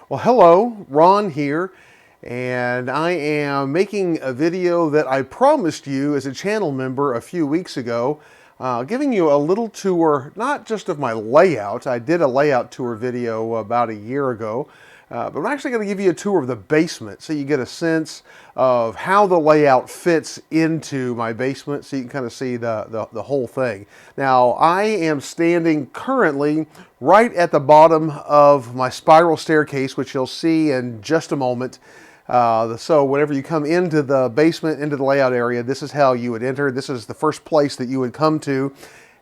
Well, hello, Ron here, and I am making a video that I promised you as a channel member a few weeks ago, giving you a little tour, not just of my layout. I did a layout tour video about a year ago, but I'm actually going to give you a tour of the basement so you get a sense of how the layout fits into my basement so you can kind of see the whole thing. Now, I am standing currently right at the bottom of my spiral staircase, which you'll see in just a moment. So whenever you come into the basement, into the layout area, this is how you would enter. This is the first place that you would come to.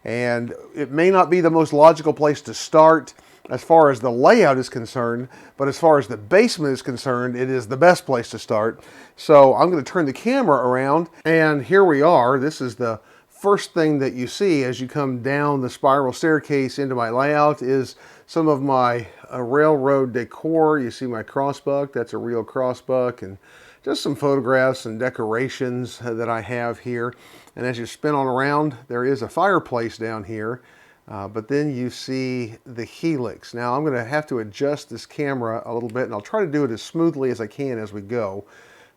And it may not be the most logical place to start as far as the layout is concerned, but as far as the basement is concerned, it is the best place to start. So I'm going to turn the camera around, and here we are. This is the first thing that you see as you come down the spiral staircase into my layout is some of my railroad decor. You see my crossbuck, that's a real crossbuck, and just some photographs and decorations that I have here. And as you spin on around, there is a fireplace down here, but then you see the helix. Now I'm going to have to adjust this camera a little bit, and I'll try to do it as smoothly as I can as we go.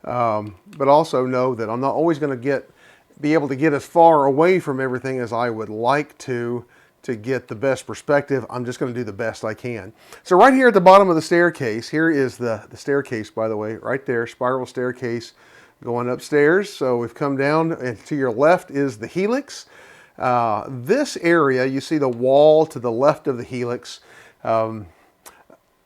But also know that I'm not always going to be able to get as far away from everything as I would like to get the best perspective. I'm just going to do the best I can. So right here at the bottom of the staircase, here is the staircase, by the way, right there, spiral staircase going upstairs. So we've come down, and to your left is the helix. This area, you see the wall to the left of the helix.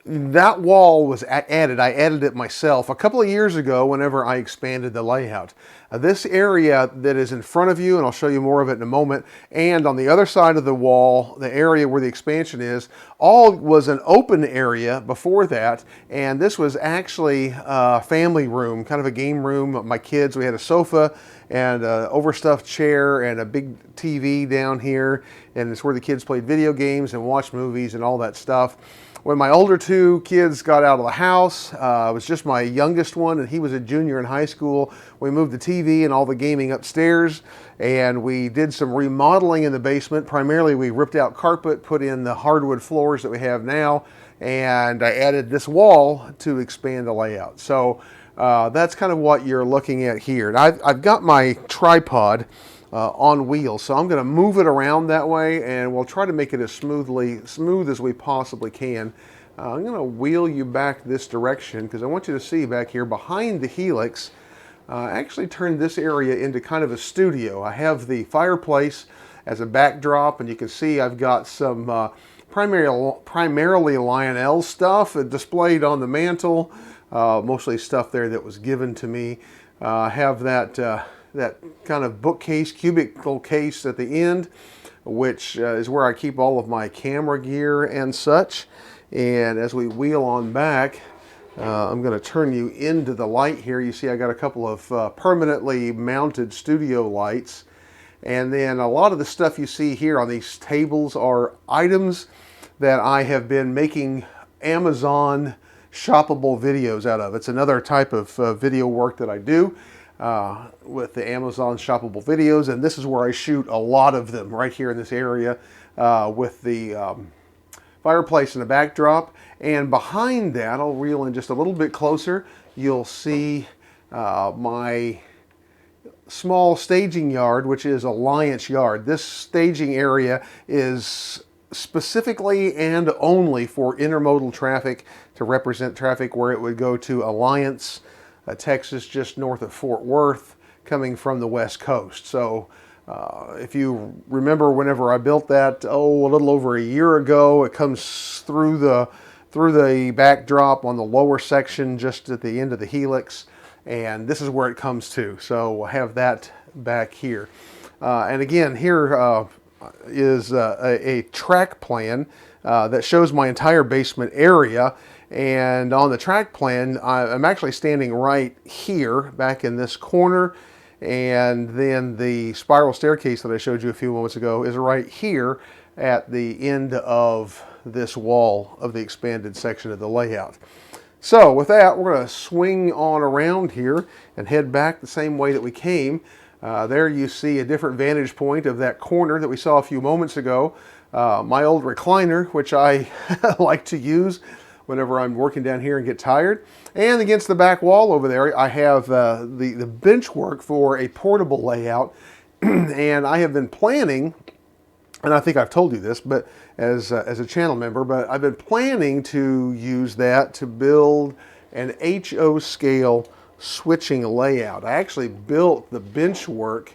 That wall was added. I added it myself a couple of years ago whenever I expanded the layout. This area that is in front of you, and I'll show you more of it in a moment, and on the other side of the wall, the area where the expansion is, all was an open area before that, and this was actually a family room, kind of a game room. My kids, we had a sofa and an overstuffed chair and a big TV down here, and it's where the kids played video games and watched movies and all that stuff. When my older two kids got out of the house, it was just my youngest one, and he was a junior in high school. We moved the TV and all the gaming upstairs, and we did some remodeling in the basement. Primarily, we ripped out carpet, put in the hardwood floors that we have now, and I added this wall to expand the layout. So that's kind of what you're looking at here. And I've got my tripod on wheels, so I'm going to move it around that way, and we'll try to make it as smooth as we possibly can. I'm going to wheel you back this direction because I want you to see back here behind the helix. I actually turned this area into kind of a studio. I have the fireplace as a backdrop, and you can see I've got some primarily Lionel stuff displayed on the mantle, mostly stuff there that was given to me. I have that kind of bookcase, cubicle case at the end, which is where I keep all of my camera gear and such. And as we wheel on back, I'm going to turn you into the light here. You see I got a couple of permanently mounted studio lights. And then a lot of the stuff you see here on these tables are items that I have been making Amazon shoppable videos out of. It's another type of video work that I do with the Amazon shoppable videos, and this is where I shoot a lot of them, right here in this area with the fireplace in the backdrop. And behind that, I'll reel in just a little bit closer, you'll see my small staging yard, which is Alliance Yard. This staging area is specifically and only for intermodal traffic, to represent traffic where it would go to Alliance, Texas, just north of Fort Worth, coming from the West Coast. So if you remember, whenever I built that, a little over a year ago, it comes through the backdrop on the lower section, just at the end of the helix, and this is where it comes to. So we'll have that back here. And again, here is a track plan that shows my entire basement area. And on the track plan, I'm actually standing right here, back in this corner, and then the spiral staircase that I showed you a few moments ago is right here at the end of this wall of the expanded section of the layout. So with that, we're going to swing on around here and head back the same way that we came. There you see a different vantage point of that corner that we saw a few moments ago. My old recliner, which I like to use whenever I'm working down here and get tired. And against the back wall over there, I have the Benchwork for a portable layout. And I have been planning, and I think I've told you this, but as a channel member, but I've been planning to use that to build an HO scale switching layout. I actually built the Benchwork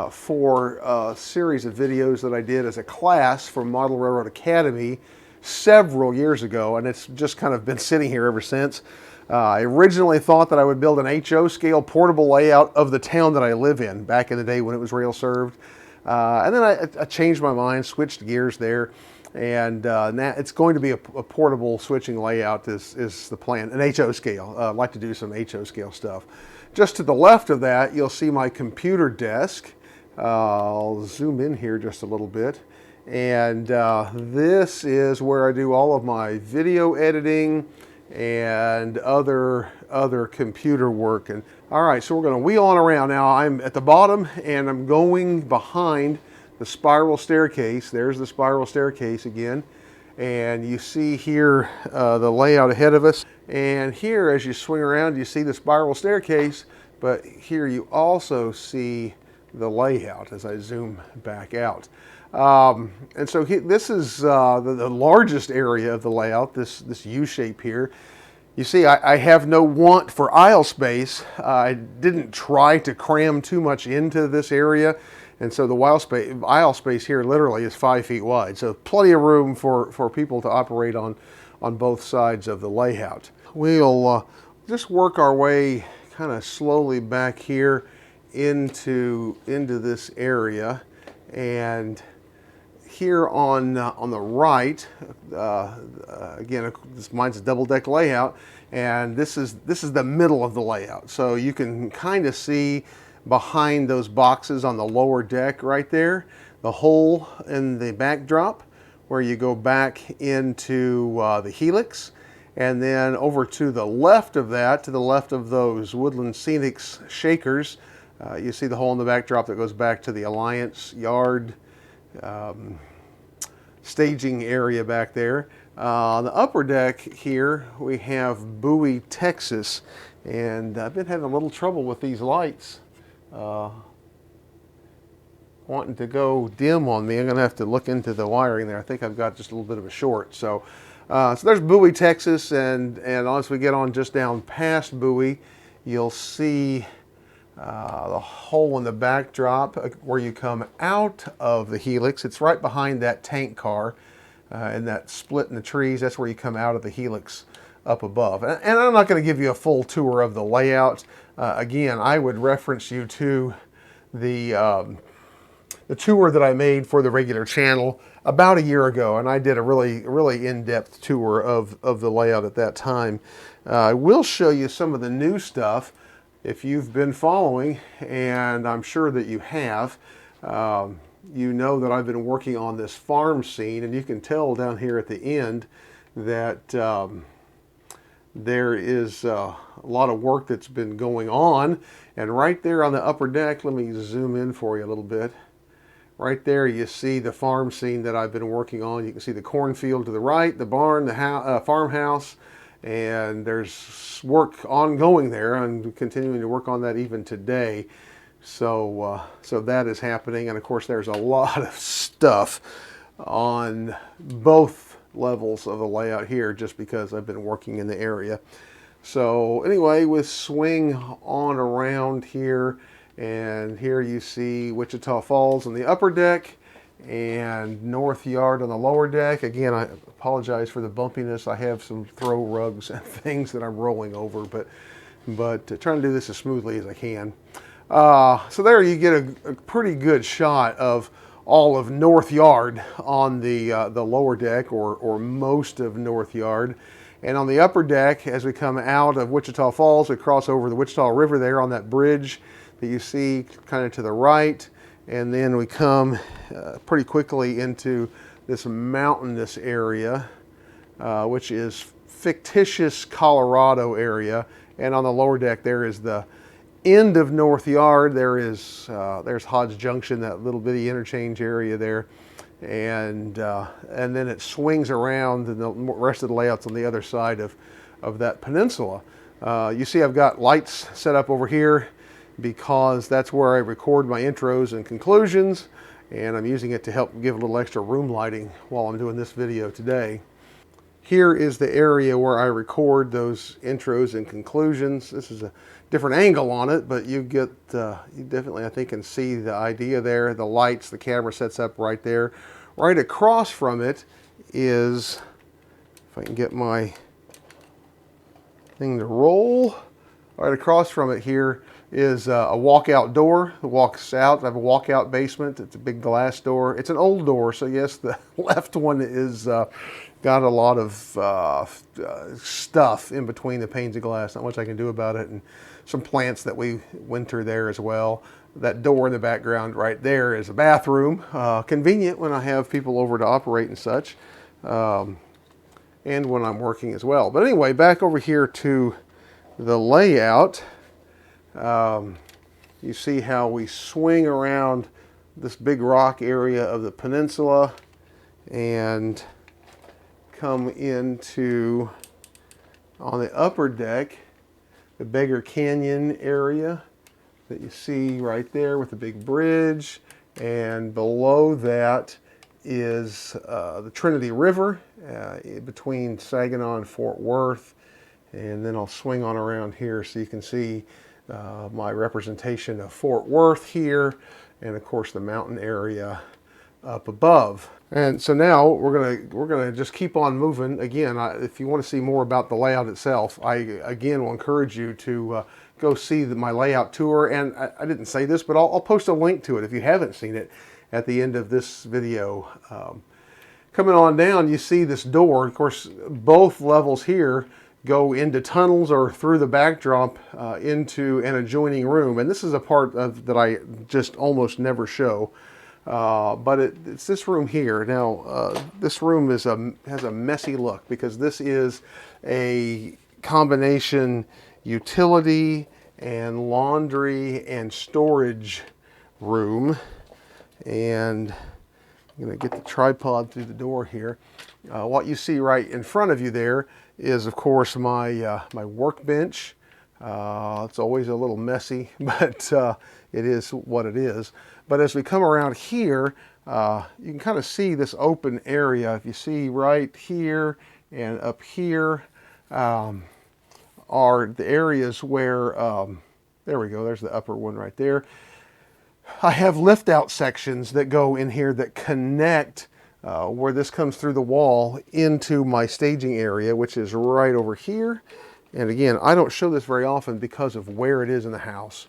for a series of videos that I did as a class for Model Railroad Academy several years ago, and it's just kind of been sitting here ever since. I originally thought that I would build an HO scale portable layout of the town that I live in back in the day when it was rail served. And then I changed my mind, switched gears there, and now it's going to be a portable switching layout is the plan, an HO scale. I'd like to do some HO scale stuff. Just to the left of that, you'll see my computer desk. I'll zoom in here just a little bit. And this is where I do all of my video editing and other computer work. And all right, so we're going to wheel on around now. I'm at the bottom and I'm going behind the spiral staircase. There's the spiral staircase again, and you see here the layout ahead of us. And here, as you swing around, you see the spiral staircase, but here you also see the layout as I zoom back out. And so this is the largest area of the layout, this U shape here. You see, I have no want for aisle space. I didn't try to cram too much into this area. And so the aisle space here literally is 5 feet wide. So plenty of room for people to operate on both sides of the layout. We'll just work our way kind of slowly back here into this area. And here on the right, again, mine's a double deck layout, and this is the middle of the layout. So you can kind of see behind those boxes on the lower deck right there, the hole in the backdrop where you go back into the helix. And then over to the left of that, to the left of those Woodland Scenics shakers, you see the hole in the backdrop that goes back to the Alliance Yard staging area back there. On the upper deck here, we have Bowie, Texas. And I've been having a little trouble with these lights. Wanting to go dim on me. I'm going to have to look into the wiring there. I think I've got just a little bit of a short. So there's Bowie, Texas, and as we get on just down past Bowie, you'll see the hole in the backdrop where you come out of the helix. It's right behind that tank car and that split in the trees. That's where you come out of the helix up above. And I'm not going to give you a full tour of the layout. Again, I would reference you to the tour that I made for the regular channel about a year ago, and I did a really in-depth tour of the layout at that time. I will show you some of the new stuff if you've been following, and I'm sure that you have. You know that I've been working on this farm scene, and you can tell down here at the end that there is a lot of work that's been going on. And right there on the upper deck, let me zoom in for you a little bit. Right there you see the farm scene that I've been working on. You can see the cornfield to the right, the barn, the farmhouse, and there's work ongoing there. I'm continuing to work on that even today. So that is happening, and of course there's a lot of stuff on both levels of the layout here just because I've been working in the area. So anyway, with swing on around here, and here you see Wichita Falls on the upper deck and North Yard on the lower deck. Again, I apologize for the bumpiness. I have some throw rugs and things that I'm rolling over, but trying to do this as smoothly as I can. So there you get a pretty good shot of all of North Yard on the lower deck, or most of North Yard. And on the upper deck, as we come out of Wichita Falls, we cross over the Wichita River there on that bridge that you see kind of to the right. And then we come pretty quickly into this mountainous area, which is fictitious Colorado area. And on the lower deck, there is the end of North Yard. There's Hodge Junction, that little bitty interchange area there. and then it swings around, and the rest of the layout's on the other side of that peninsula. You see I've got lights set up over here because that's where I record my intros and conclusions, and I'm using it to help give a little extra room lighting while I'm doing this video today. Here is the area where I record those intros and conclusions. This is a different angle on it, but you definitely, I think, can see the idea there. The lights, the camera sets up right there. Right across from it is, if I can get my thing to roll, right across from it here is a walkout door that walks out. I have a walkout basement. It's a big glass door. It's an old door, so yes, the left one is got a lot of stuff in between the panes of glass. Not much I can do about it, and some plants that we winter there as well. That door in the background right there is a bathroom. Convenient when I have people over to operate and such, and when I'm working as well. But anyway, back over here to the layout. You see how we swing around this big rock area of the peninsula and come into, on the upper deck, the Beggar Canyon area that you see right there with the big bridge, and below that is the Trinity River between Saginaw and Fort Worth. And then I'll swing on around here so you can see my representation of Fort Worth here, and of course the mountain area up above. And so now we're gonna just keep on moving. Again, if you want to see more about the layout itself, I again will encourage you to go see my layout tour. And I didn't say this, but I'll post a link to it if you haven't seen it at the end of this video. Coming on down, you see this door. Of course, both levels here go into tunnels or through the backdrop into an adjoining room. And this is a part that I just almost never show. But it's this room here. Now, this room has a messy look because this is a combination utility and laundry and storage room. And I'm going to get the tripod through the door here. What you see right in front of you there is, of course, my workbench. It's always a little messy, but it is what it is. But as we come around here, you can kind of see this open area. If you see right here and up here are the areas where, there we go, there's the upper one right there. I have lift out sections that go in here that connect where this comes through the wall into my staging area, which is right over here. And again, I don't show this very often because of where it is in the house.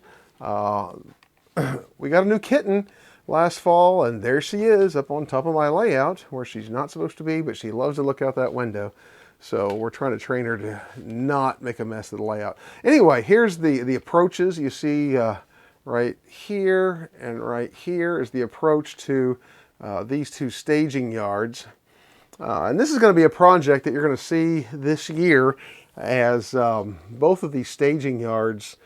We got a new kitten last fall, and there she is up on top of my layout where she's not supposed to be, but she loves to look out that window. So we're trying to train her to not make a mess of the layout. Anyway, here's the approaches. You see right here and right here is the approach to these two staging yards. And this is going to be a project that you're going to see this year, as both of these staging yards,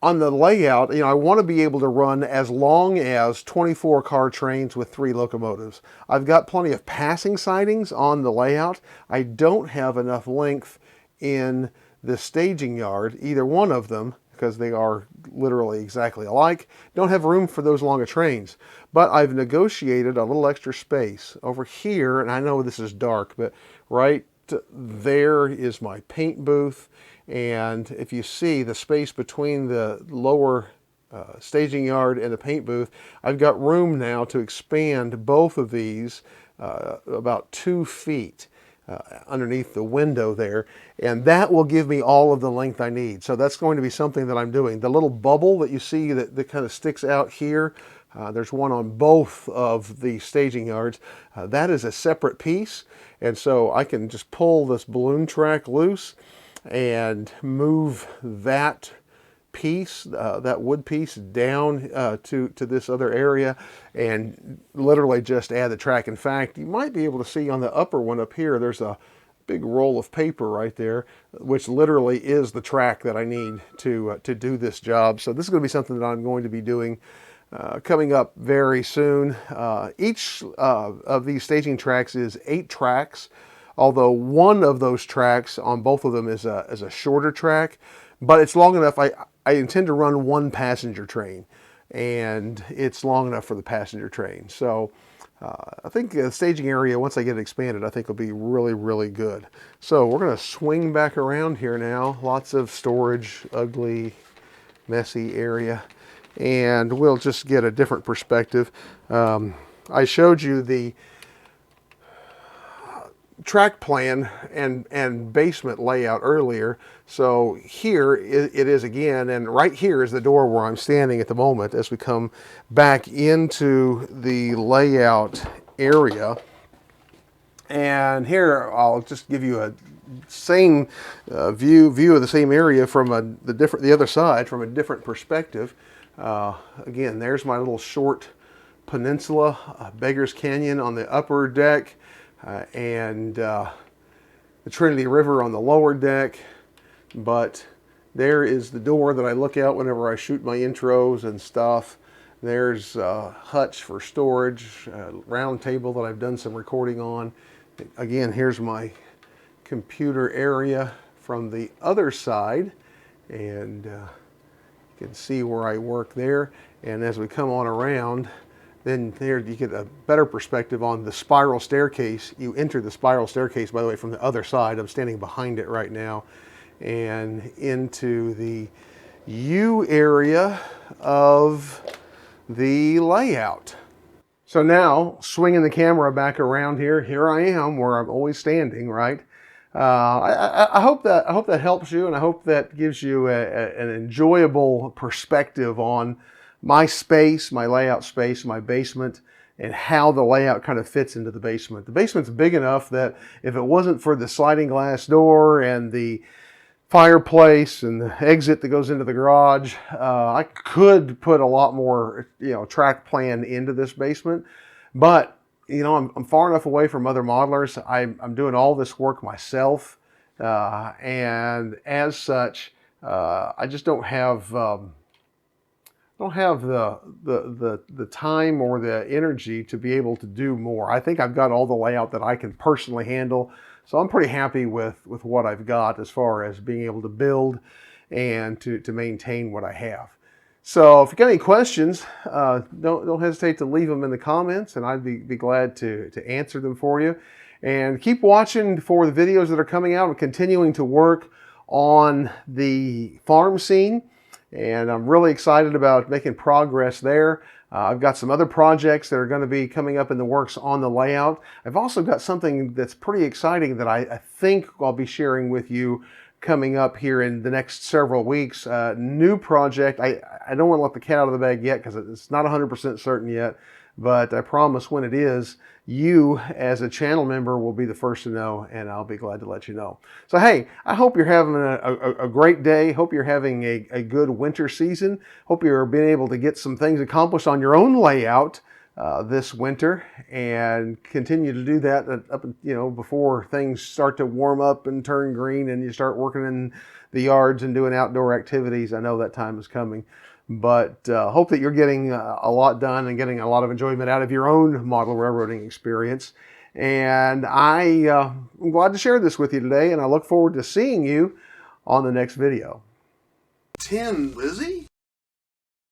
on the layout, I want to be able to run as long as 24 car trains with 3 locomotives. I've got plenty of passing sidings on the layout. I don't have enough length in the staging yard, either one of them, because they are literally exactly alike. Don't have room for those longer trains. But I've negotiated a little extra space over here, and I know this is dark, but right there is my paint booth. And if you see the space between the lower staging yard and the paint booth, I've got room now to expand both of these about 2 feet underneath the window there. And that will give me all of the length I need. So that's going to be something that I'm doing. The little bubble that you see that kind of sticks out here, there's one on both of the staging yards. That is a separate piece. And so I can just pull this balloon track loose and move that piece, that wood piece, down to this other area, and literally just add the track. In fact, you might be able to see on the upper one up here, there's a big roll of paper right there, which literally is the track that I need to do this job. So this is going to be something that I'm going to be doing coming up very soon. Each of these staging tracks is 8 tracks, although one of those tracks on both of them is a shorter track, but it's long enough. I intend to run one passenger train, and it's long enough for the passenger train. So I think the staging area, once I get it expanded, I think will be really, really good. So we're going to swing back around here now. Lots of storage, ugly, messy area. And we'll just get a different perspective. I showed you the track plan and basement layout earlier. So here it is again, and right here is the door where I'm standing at the moment as we come back into the layout area. And here I'll just give you a same view of the same area from the other side from a different perspective. Again, there's my little short peninsula, Beggar's Canyon on the upper deck, and the Trinity River on the lower deck. But there is the door that I look out whenever I shoot my intros and stuff. There's hutch for storage, round table that I've done some recording on. Again, here's my computer area from the other side, and you can see where I work there. And as we come on around, then there you get a better perspective on the spiral staircase. You enter the spiral staircase, by the way, from the other side. I'm standing behind it right now, and into the U area of the layout. So now, swinging the camera back around here I am where I'm always standing, right? I hope that helps you, and I hope that gives you an enjoyable perspective on my space, my layout space, my basement, and how the layout kind of fits into the basement. The basement's big enough that if it wasn't for the sliding glass door and the fireplace and the exit that goes into the garage, I could put a lot more, track plan into this basement. But I'm far enough away from other modelers. I'm doing all this work myself, and as such, I just don't have the time or the energy to be able to do more. I think I've got all the layout that I can personally handle. So I'm pretty happy with what I've got as far as being able to build and to maintain what I have. So if you've got any questions, don't hesitate to leave them in the comments, and I'd be glad to answer them for you. And keep watching for the videos that are coming out. We're continuing to work on the farm scene, and I'm really excited about making progress there. I've got some other projects that are going to be coming up in the works on the layout. I've also got something that's pretty exciting that I think I'll be sharing with you coming up here in the next several weeks. New project. I don't want to let the cat out of the bag yet because it's not 100% certain yet, but I promise when it is, you as a channel member will be the first to know, and I'll be glad to let you know. So hey, I hope you're having a great day. Hope you're having a good winter season. Hope you're being able to get some things accomplished on your own layout this winter, and continue to do that up, before things start to warm up and turn green and you start working in the yards and doing outdoor activities. I know that time is coming, but hope that you're getting a lot done and getting a lot of enjoyment out of your own model railroading experience. And I'm glad to share this with you today, and I look forward to seeing you on the next video. 10, Lizzie?